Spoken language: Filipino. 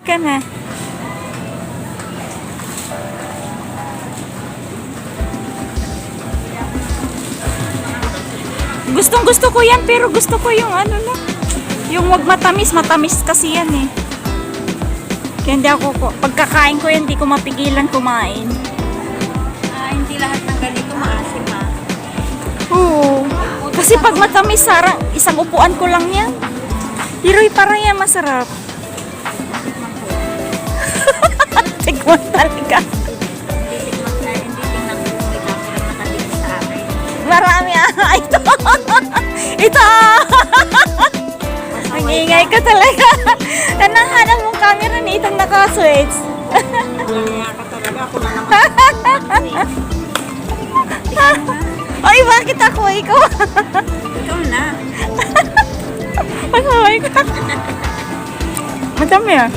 ka na. Gustong gusto ko yan, pero gusto ko yung ano na. Yung wag matamis. Matamis kasi yan eh. Kaya hindi ako, pagkakain ko yan, hindi ko mapigilan kumain. Hindi lahat ng ganito maasim ha. Oo. Kasi pag matamis, sarang isang upuan ko lang yan. Hiroy, parang yan masarap. Tikman talaga. Hindi tingnan ko kung may camera nakatingin sa akin. Marami ito. Ito. Ang ingay ka talaga. Hanang mong camera ni itong naka-switch. Kaya ka talaga ako na naman. Ay, bakit ako? Ikaw. Ikaw na. Ay, ka. Madami ah.